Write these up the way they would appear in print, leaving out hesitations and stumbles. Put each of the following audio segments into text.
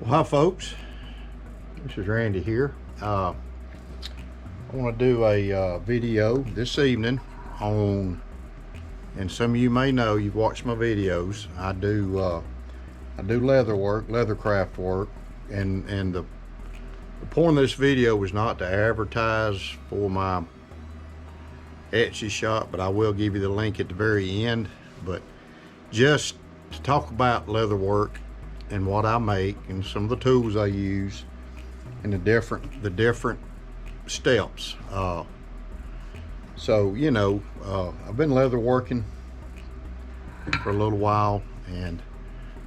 Well, hi folks, this is Randy here. I want to do a video this evening on, and some of you may know, you've watched my videos. I do leather work, leather craft work, and the point of this video was not to advertise for my Etsy shop, but I will give you the link at the very end. But just to talk about leather work and what I make and some of the tools I use and the different steps. So you know, I've been leather working for a little while, and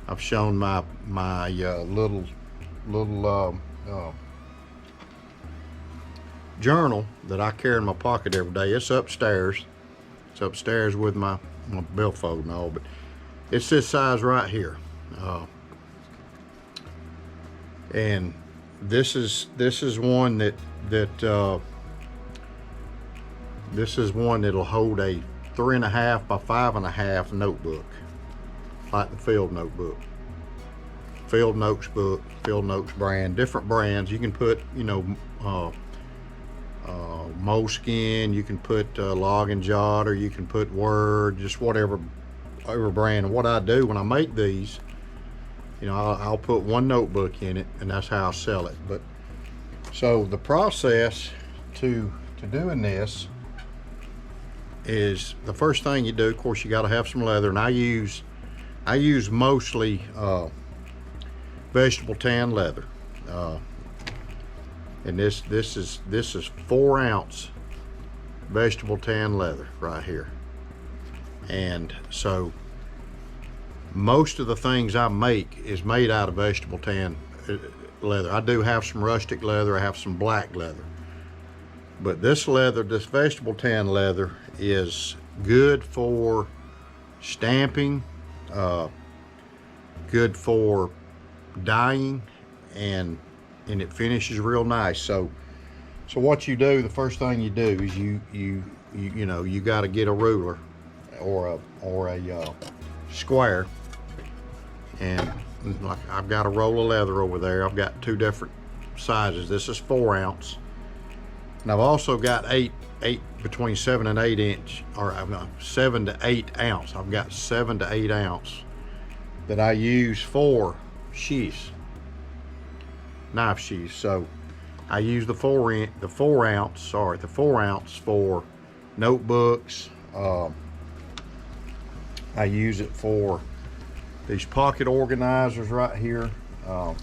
I've shown my little journal that I carry in my pocket every day. It's upstairs. It's upstairs with my billfold and all, but it's this size right here. And this is one this is one that'll hold a 3.5 by 5.5 notebook, like the Field notebook, Field Notes book, Field Notes brand, different brands. You can put, you know, Moleskin, you can put Log and Jot, or you can put Word, just whatever brand. And what I do when I make these, you know, I'll put one notebook in it, and that's how I sell it. But so the process to doing this is, the first thing you do, of course, you got to have some leather, and I use mostly vegetable tan leather, and this is 4 ounce vegetable tan leather right here. And so most of the things I make is made out of vegetable tan leather. I do have some rustic leather, I have some black leather, but this leather, this vegetable tan leather, is good for stamping, good for dyeing, and it finishes real nice. So what you do, the first thing you do is you know, you got to get a ruler or a square. And like, I've got a roll of leather over there. I've got 2 different sizes. This is 4 ounce, and I've also got between 7 and 8 inch, or 7 to 8 ounce. I've got 7 to 8 ounce that I use for sheaths, knife sheaths. So I use the 4 ounce for notebooks. I use it for these pocket organizers right here, and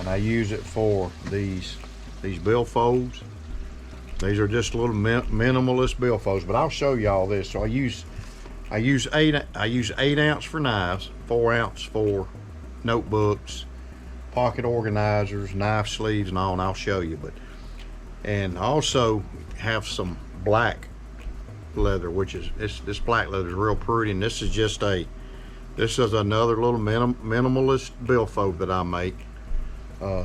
I use it for these billfolds. These are just little minimalist billfolds, but I'll show you all this. So I use 8 ounce for knives, 4 ounce for notebooks, pocket organizers, knife sleeves, and all, and I'll show you. And I also have some black leather, which is this black leather is real pretty, and this is another little minimalist billfold that I make.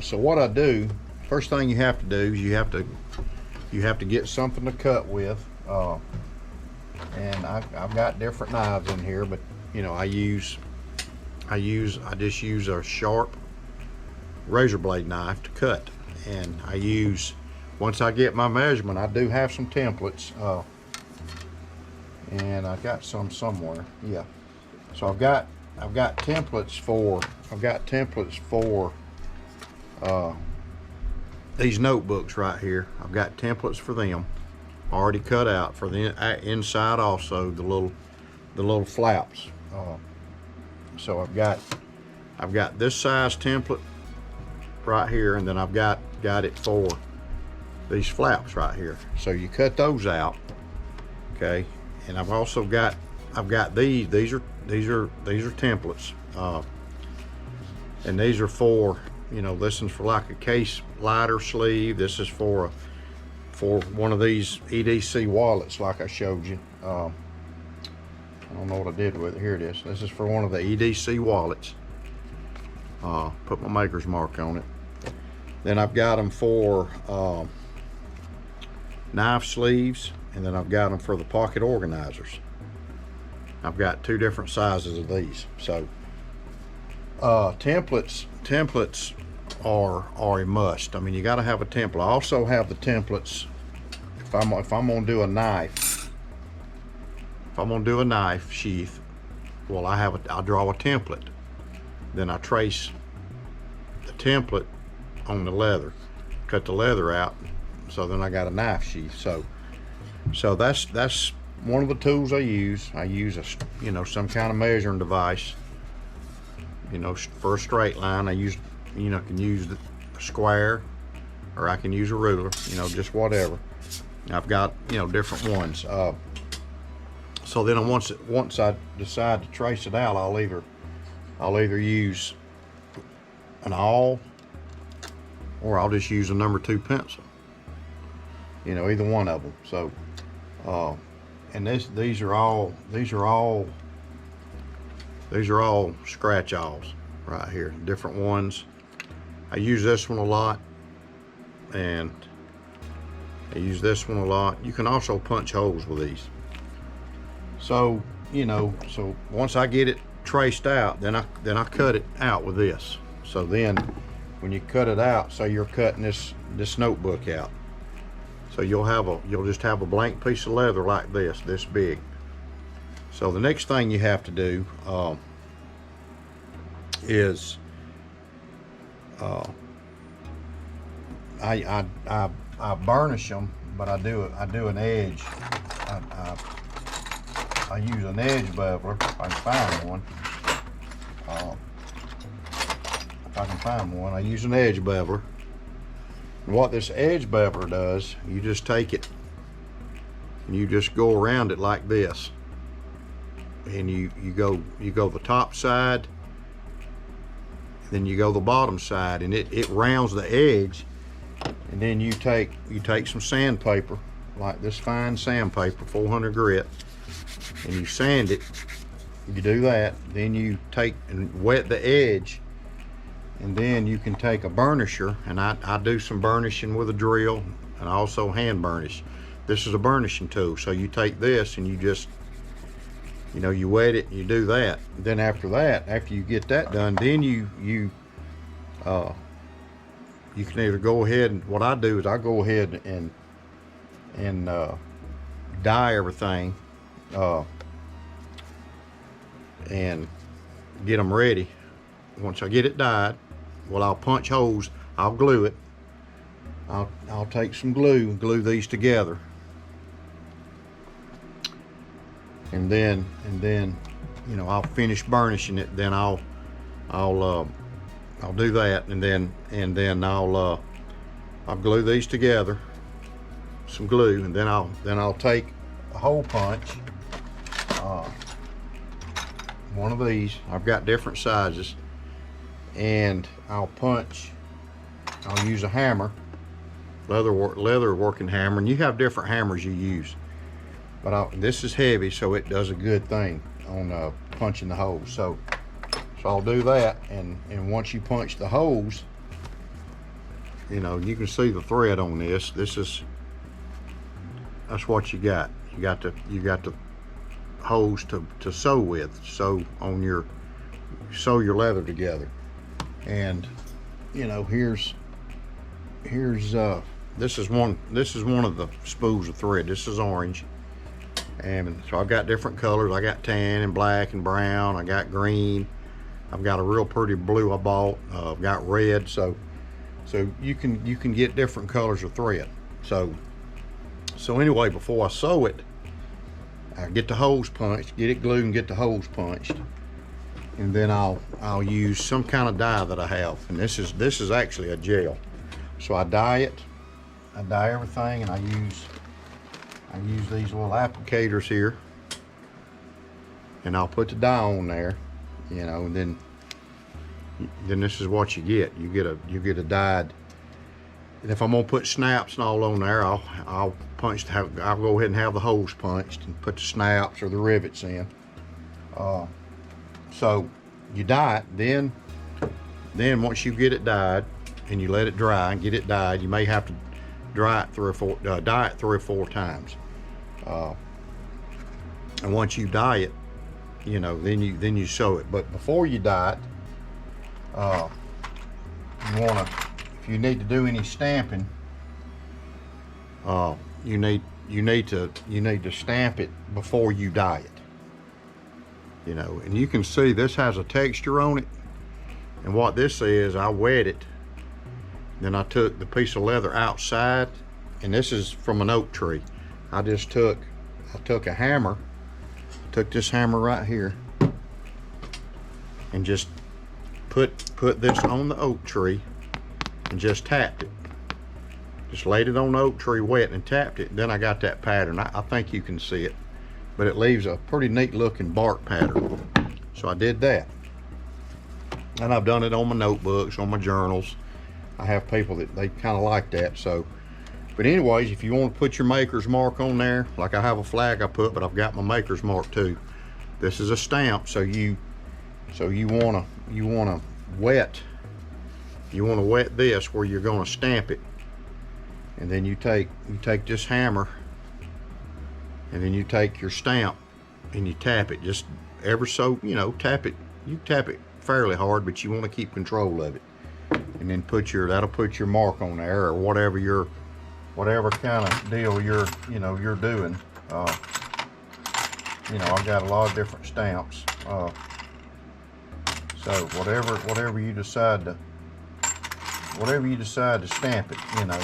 So what I do, first thing you have to do is you have to get something to cut with, and I've got different knives in here, but you know, I just use a sharp razor blade knife to cut. And once I get my measurement, I do have some templates, and I got some somewhere. Yeah. So I've got templates for these notebooks right here. I've got templates for them already cut out for the inside, also the little flaps. So I've got this size template right here, and then I've got it for these flaps right here. So you cut those out, okay? And I've also got these are templates, and these are for, you know, this is for like a case lighter sleeve. This is for one of these EDC wallets, like I showed you. I don't know what I did with it. Here it is. This is for one of the EDC wallets. Put my maker's mark on it. Then I've got them for knife sleeves, and then I've got them for the pocket organizers. I've got 2 different sizes of these. So Templates are a must. I mean, you got to have a template. I also have the templates if I'm gonna do a knife. If I'm gonna do a knife sheath, well, I draw a template. Then I trace the template on the leather, cut the leather out, so then I got a knife sheath. So that's one of the tools I use. I use some kind of measuring device. For a straight line, I use can use the square, or I can use a ruler. Just whatever. I've got different ones. So then once I decide to trace it out, I'll either use an awl, or I'll just use a number 2 pencil. Either one of them. So, and these are all scratch awls right here, different ones. I use this one a lot, and I use this one a lot. You can also punch holes with these. So so once I get it traced out, then I cut it out with this. So then when you cut it out, say you're cutting this notebook out, so you'll just have a blank piece of leather like this big. So the next thing you have to do is I burnish them, but I do an edge. I use an edge beveler if I can find one. If I can find one, I use an edge beveler. And what this edge beveler does, you just take it and you just go around it like this, and you go the top side, then you go the bottom side, and it rounds the edge. And then you take some sandpaper, like this fine sandpaper, 400 grit, and you sand it. You do that, then you take and wet the edge, and then you can take a burnisher, and I do some burnishing with a drill, and I also hand burnish. This is a burnishing tool. So you take this and you just you wet it, and you do that. Then after you get that done, then you can either go ahead, and what I do is I go ahead and dye everything and get them ready. Once I get it dyed, well, I'll punch holes, I'll glue it. I'll take some glue and glue these together, and then I'll finish burnishing it. Then I'll do that, and then I'll glue these together, some glue, and then I'll take a hole punch, one of these. I've got different sizes, and I'll use a hammer, leather working hammer, and you have different hammers you use, but this is heavy, so it does a good thing on punching the holes. So I'll do that, and once you punch the holes, you can see the thread on this. That's what you got. You got the holes to sew with. Sew your leather together. And here's this is one of the spools of thread. This is orange, and so I've got different colors. I got tan and black and brown. I got green. I've got a real pretty blue I bought. I've got red. So you can get different colors of thread. So anyway, before I sew it, I get the holes punched, get it glued, and get the holes punched, and then I'll use some kind of dye that I have, and this is actually a gel. So I dye it. I dye everything, and I use these little applicators here, and I'll put the dye on there. And then this is what you get. You get a dyed. And if I'm gonna put snaps and all on there, I'll go ahead and have the holes punched and put the snaps or the rivets in. So you dye it. Then once you get it dyed and you let it dry and get it dyed, you may have to dye it 3 or 4 times. And once you dye it, then you sew it. But before you dye it, You wanna, if you need to do any stamping, you need to stamp it before you dye it. You know, and you can see this has a texture on it. And what this is, I wet it. Then I took the piece of leather outside, and this is from an oak tree. I took a hammer, took this hammer right here, and just put this on the oak tree and just tapped it. Just laid it on the oak tree wet and tapped it. Then I got that pattern. I think you can see it, but it leaves a pretty neat looking bark pattern. So I did that. And I've done it on my notebooks, on my journals. I have people that they kind of like that. So, but anyways, if you want to put your maker's mark on there, like I have a flag I put, but I've got my maker's mark too. This is a stamp, so you wanna wet this where you're gonna stamp it. And then you take this hammer, and then you take your stamp and you tap it just ever so, you know, tap it. You tap it fairly hard, but you want to keep control of it. And then that'll put your mark on there, or whatever kind of deal you're doing. You know, I've got a lot of different stamps. So whatever you decide to stamp it, you know,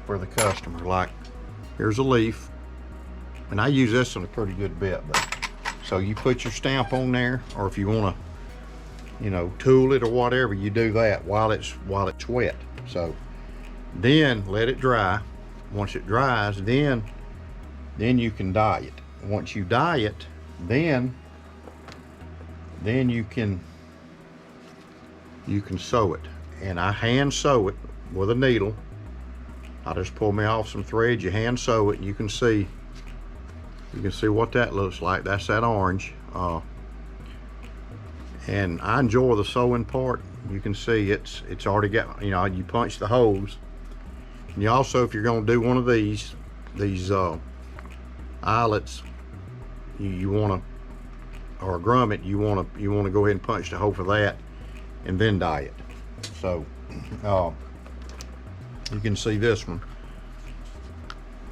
for the customer. Like, here's a leaf, and I use this one a pretty good bit. But so you put your stamp on there, or if you want to, you know, tool it or whatever, you do that while it's wet. So then let it dry. Once it dries, then you can dye it. Once you dye it, then you can sew it. And I hand sew it with a needle. I just pull me off some threads, you hand sew it, and you can see what that looks like. That's that orange. And I enjoy the sewing part. You can see it's already got, you know, you punch the holes. And you also, if you're going to do one of these eyelets, you want to, or a grommet, you want to go ahead and punch the hole for that, and then dye it. So you can see this one.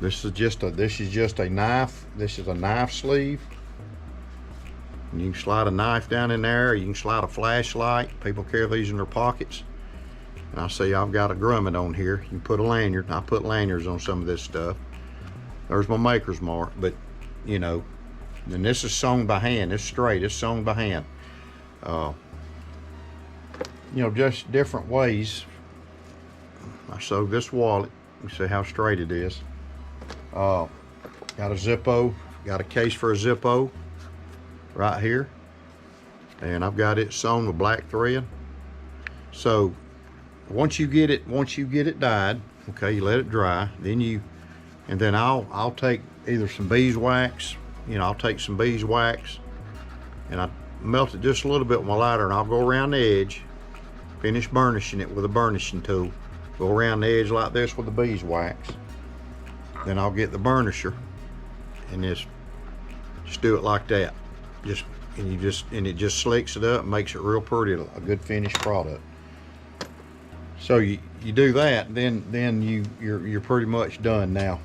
This is just a knife. This is a knife sleeve. And you can slide a knife down in there. You can slide a flashlight. People carry these in their pockets. And I see I've got a grommet on here. You can put a lanyard. I put lanyards on some of this stuff. There's my maker's mark. But you know, and this is sewn by hand. It's straight. It's sewn by hand. You know, just different ways. I sewed this wallet. You see how straight it is. Got a Zippo. Got a case for a Zippo right here, and I've got it sewn with black thread. So once you get it dyed, okay, you let it dry. Then I'll take either some beeswax. You know, I'll take some beeswax, and I melt it just a little bit with my lighter, and I'll go around the edge, finish burnishing it with a burnishing tool. Go around the edge like this with the beeswax. Then I'll get the burnisher and just do it like that. And it just slicks it up and makes it real pretty, a good finished product. So you do that, then you're pretty much done. Now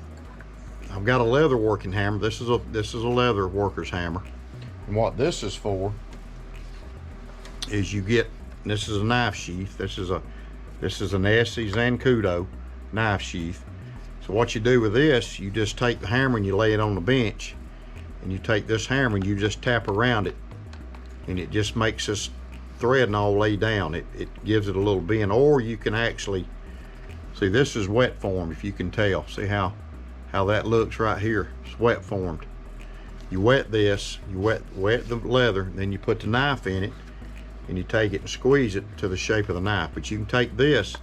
I've got a leather working hammer. This is a leather worker's hammer, and what this is for is this is a knife sheath. This is an Edc Zancudo knife sheath. So what you do with this, you just take the hammer and you lay it on the bench, and you take this hammer and you just tap around it, and it just makes this thread and all lay down. It gives it a little bend. Or you can actually see, this is wet formed, if you can tell. See how that looks right here. It's wet formed. You wet this, you wet the leather, then you put the knife in it, and you take it and squeeze it to the shape of the knife. But you can take this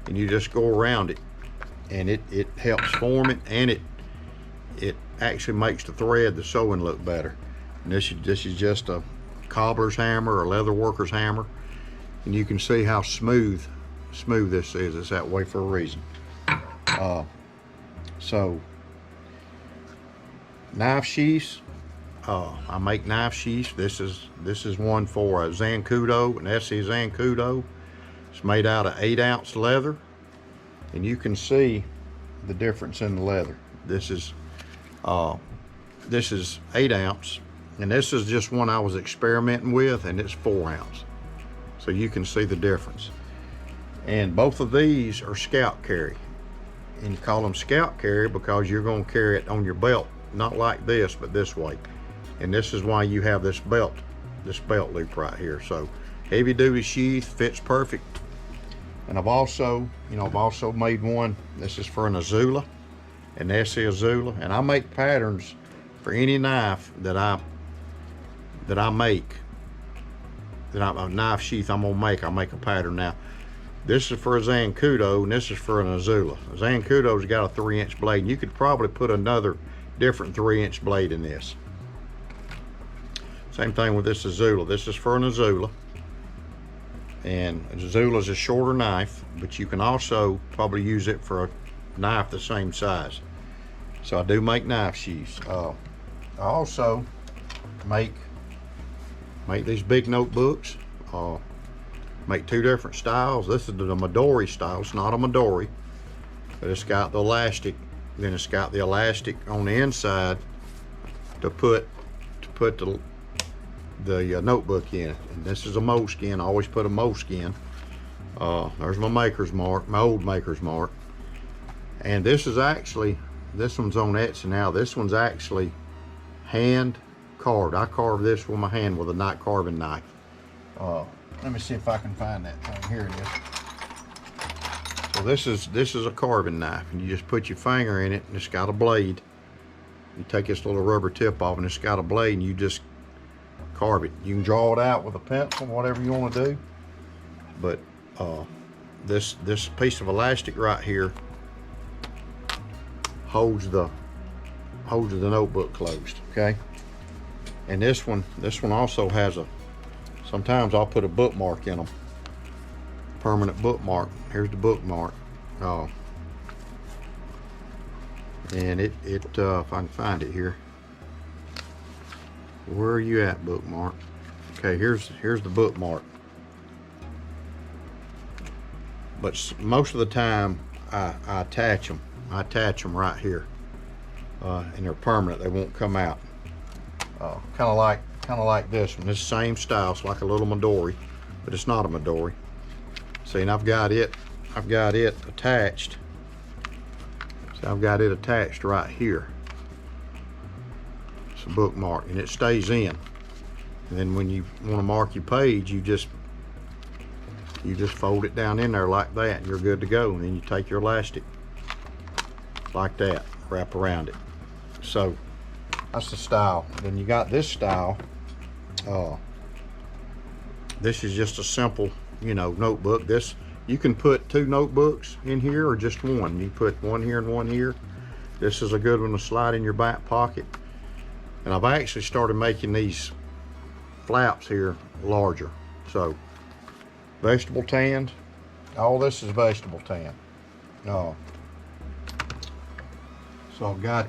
and you just go around it, and it helps form it, and it actually makes the sewing look better. And this is just a cobbler's hammer or a leather worker's hammer, and you can see how smooth this is. It's that way for a reason. So knife sheaths, I make knife sheaths. This is one for a Zancudo, an Edc Zancudo. It's made out of 8-ounce leather, and you can see the difference in the leather. This is 8-ounce, and this is just one I was experimenting with, and it's 4-ounce. So you can see the difference. And both of these are scout carry, and you call them scout carry because you're going to carry it on your belt, not like this, but this way. And this is why you have this belt loop right here. So heavy duty sheath, fits perfect. And I've also made one. This is for an Azula, an Edc Azula, and I make patterns for any knife that I make. A knife sheath I'm gonna make. I'll make a pattern now. This is for a Zancudo, and this is for an Azula. A Zancudo's got a 3-inch blade, and you could probably put another different 3-inch blade in this. Same thing with this Azula. This is for an Azula, and Azula is a shorter knife, but you can also probably use it for a knife the same size. So I do make knife sheaths. I also make these big notebooks. Make 2 different styles. This is the Midori style. It's not a Midori, but it's got the elastic. Then it's got the elastic on the inside to put the notebook in. And this is a moleskin. I always put a moleskin. There's my maker's mark, my old maker's mark. And this one's on Etsy now. This one's actually hand carved. I carved this with my hand with a night carving knife. Let me see if I can find that thing. Here it is. So this is a carving knife, and you just put your finger in it, and it's got a blade. You take this little rubber tip off, and it's got a blade, and you just carve it. You can draw it out with a pencil, whatever you want to do. But this piece of elastic right here holds the notebook closed. Okay. And this one also has sometimes I'll put a bookmark in them. Permanent bookmark. Here's the bookmark. And it if I can find it here. Where are you at, bookmark? Okay, here's the bookmark. But most of the time I attach them. I attach them right here. And they're permanent. They won't come out. Kind of like this one. This same style. It's like a little Midori, but it's not a Midori. See, and I've got it attached. See, I've got it attached right here. It's a bookmark, and it stays in. And then when you want to mark your page, you just fold it down in there like that, and you're good to go. And then you take your elastic like that, wrap around it. So that's the style. Then you got this style. This is just a simple, notebook. This, you can put 2 notebooks in here or just one. You put one here and one here. This is a good one to slide in your back pocket. And I've actually started making these flaps here larger. So vegetable tanned. All this is vegetable tan. So I've got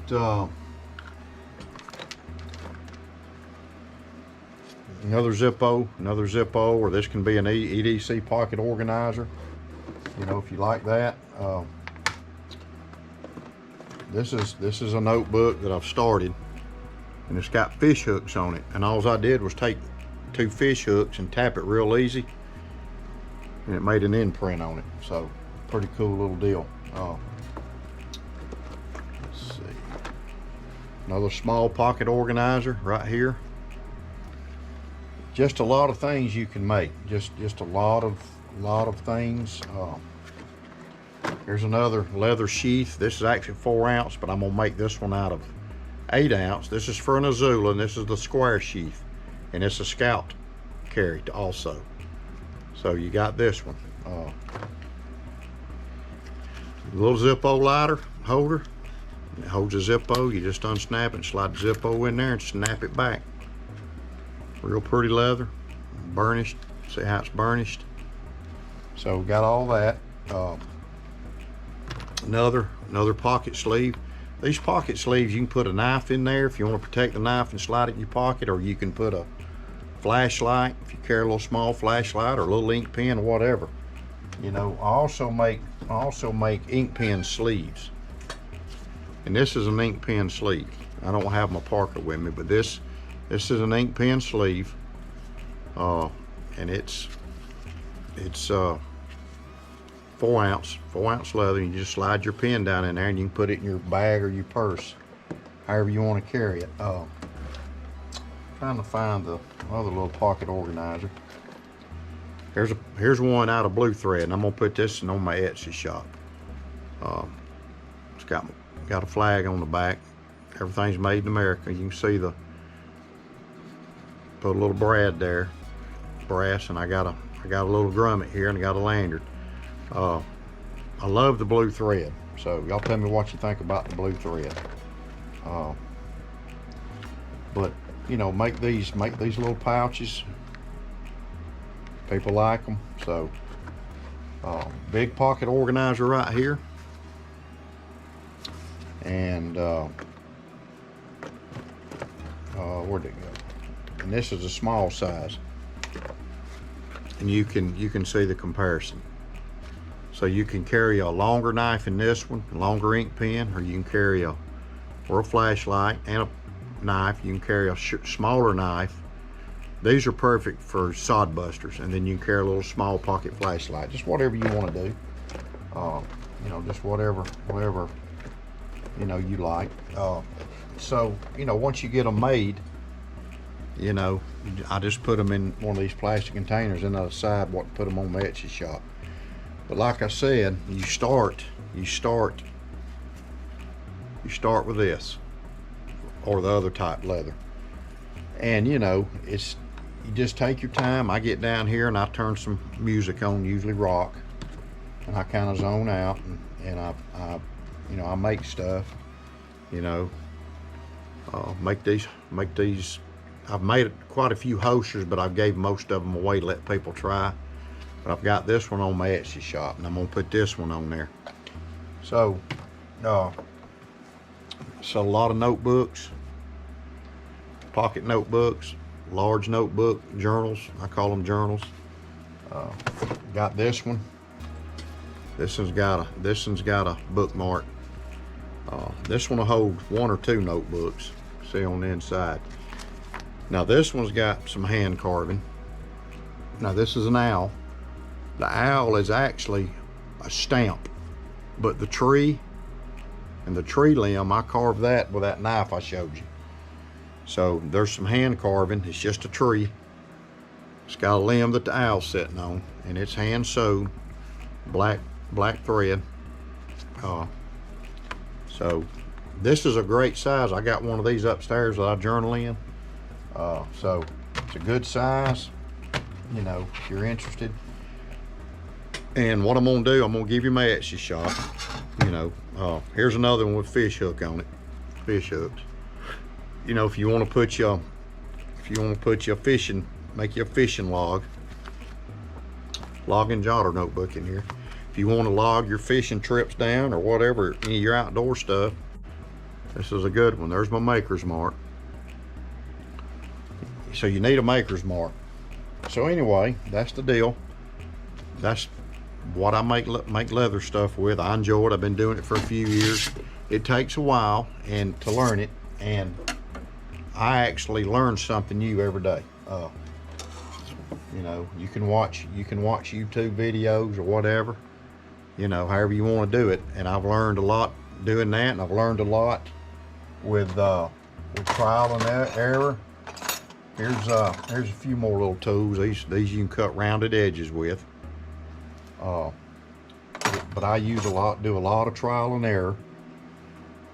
another Zippo, or this can be an EDC pocket organizer, if you like that. This is a notebook that I've started, and it's got fish hooks on it, and all I did was take 2 fish hooks and tap it real easy, and it made an imprint on it. So pretty cool little deal. Let's see, another small pocket organizer right here. Just a lot of things you can make. Just a lot of things. Here's another leather sheath. This is actually 4-ounce, but I'm gonna make this one out of 8-ounce. This is for an Azula, and this is the square sheath, and it's a scout carry also. So you got this one. Little Zippo lighter holder. It holds a Zippo. You just unsnap it and slide the Zippo in there and snap it back. Real pretty leather, burnished. See how it's burnished. So we got all that. Another pocket sleeve. These pocket sleeves, you can put a knife in there if you want to protect the knife and slide it in your pocket, or you can put a flashlight if you carry a little small flashlight, or a little ink pen, or whatever. You know, I also make ink pen sleeves, and this is an ink pen sleeve. I don't have my Parker with me, but this is an ink pen sleeve, and it's 4 ounce leather. You just slide your pen down in there, and you can put it in your bag or your purse, however you want to carry it. Trying to find the other little pocket organizer. Here's one out of blue thread, and I'm gonna put this on my Etsy shop. It's got a flag on the back. Everything's made in America. You can see put a little brad there, brass, and I got a little grommet here, and I got a lanyard. I love the blue thread, so y'all tell me what you think about the blue thread. But you know, make these little pouches. People like them. So big pocket organizer right here, and where'd it go? And this is a small size, and you can see the comparison. So you can carry a longer knife in this one, a longer ink pen, or you can carry a flashlight and a knife. You can carry a smaller knife. These are perfect for sod busters, and then you can carry a little small pocket flashlight. Just whatever you want to do. You know, just whatever you know you like. So you know, once you get them made, you know, I just put them in one of these plastic containers, and I decide what to put them on my Etsy shop. But like I said, you start with this or the other type leather, and you know, you just take your time. I get down here and I turn some music on, usually rock, and I kind of zone out, and I you know, I make stuff, you know, make these. I've made quite a few holsters, but I gave most of them away to let people try. But I've got this one on my Etsy shop, and I'm gonna put this one on there. So, a lot of notebooks, pocket notebooks, large notebook, journals. I call them journals. Got this one. This one's got a bookmark. This one will hold 1 or 2 notebooks. See on the inside. Now this one's got some hand carving. Now this is an owl. The owl is actually a stamp, but the tree and the tree limb, I carved that with that knife I showed you. So there's some hand carving. It's just a tree. It's got a limb that the owl's sitting on, and it's hand sewed, black thread. So this is a great size. I got one of these upstairs that I journal in. So it's a good size, you know, if you're interested. And what I'm gonna do, I'm gonna give you my Etsy shop. You know, here's another one with fish hook on it. Fish hooks. You know, if you want to put your fishing, make your fishing log and jotter notebook in here. If you want to log your fishing trips down or whatever, any of your outdoor stuff, this is a good one. There's my maker's mark. So you need a maker's mark. So anyway, that's the deal. That's what I make leather stuff with. I enjoy it. I've been doing it for a few years. It takes a while and to learn it, and I actually learn something new every day. You know, you can watch YouTube videos or whatever, you know, however you want to do it. And I've learned a lot doing that, and I've learned a lot with trial and error. Here's a few more little tools. These you can cut rounded edges with. But I do a lot of trial and error.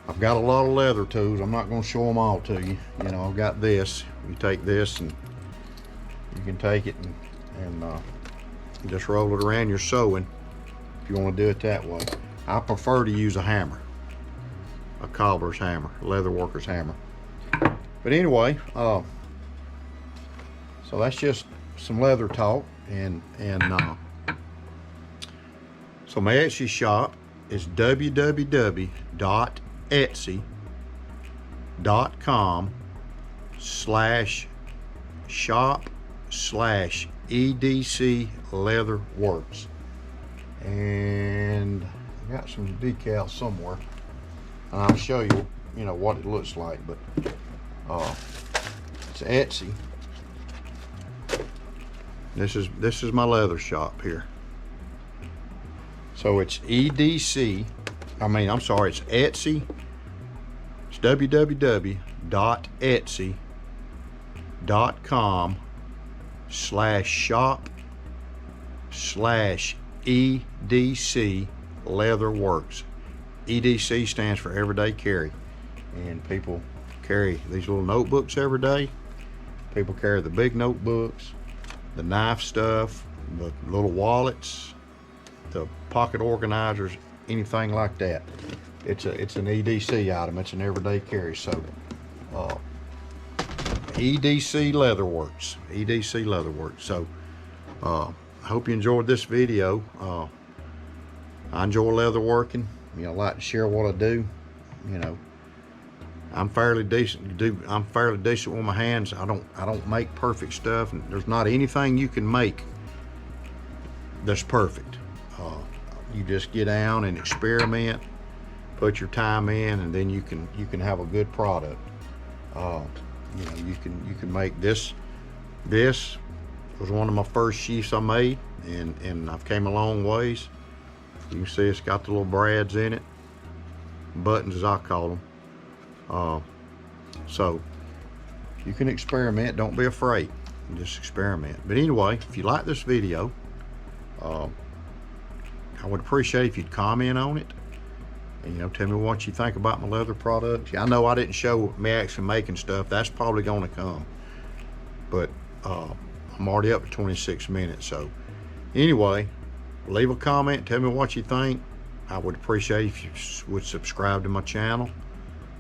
I've got a lot of leather tools. I'm not going to show them all to you. You know, I've got this. You take this and you can take it and just roll it around your sewing if you want to do it that way. I prefer to use a hammer, a cobbler's hammer, a leather worker's hammer. But anyway, so that's just some leather talk, and so my Etsy shop is www.edc etsy.com/shop/EDC Leather Works. And I got some decals somewhere, and I'll show you, what it looks like. But it's Etsy. This is my leather shop here. So it's EDC. It's Etsy. It's www.etsy.com/shop/EDC Leather Works. EDC stands for everyday carry, and people carry these little notebooks every day. People carry the big notebooks, the knife stuff, the little wallets, the pocket organizers, anything like that. It's an EDC item. It's an everyday carry. So EDC Leather Works. EDC Leather Works. So I hope you enjoyed this video. I enjoy leather working. I like to share what I do. I'm fairly decent. I'm fairly decent with my hands. I don't make perfect stuff, and there's not anything you can make that's perfect. You just get down and experiment, put your time in, and then you can have a good product. You can make this. This was one of my first sheaths I made, and I've came a long ways. You can see it's got the little brads in it, buttons as I call them. So you can experiment. Don't be afraid. Just experiment. But anyway, if you like this video, I would appreciate if you'd comment on it, and tell me what you think about my leather products. I know I didn't show me actually making stuff. That's probably going to come, but I'm already up to 26 minutes. So anyway, leave a comment, tell me what you think. I would appreciate if you would subscribe to my channel,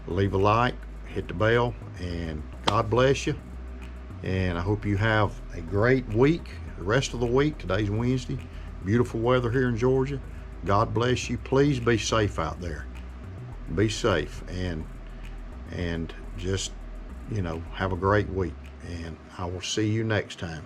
leave a like, hit the bell, and God bless you. And I hope you have a great week, the rest of the week. Today's Wednesday. Beautiful weather here in Georgia. God bless you. Please be safe out there. Be safe, and just have a great week. And I will see you next time.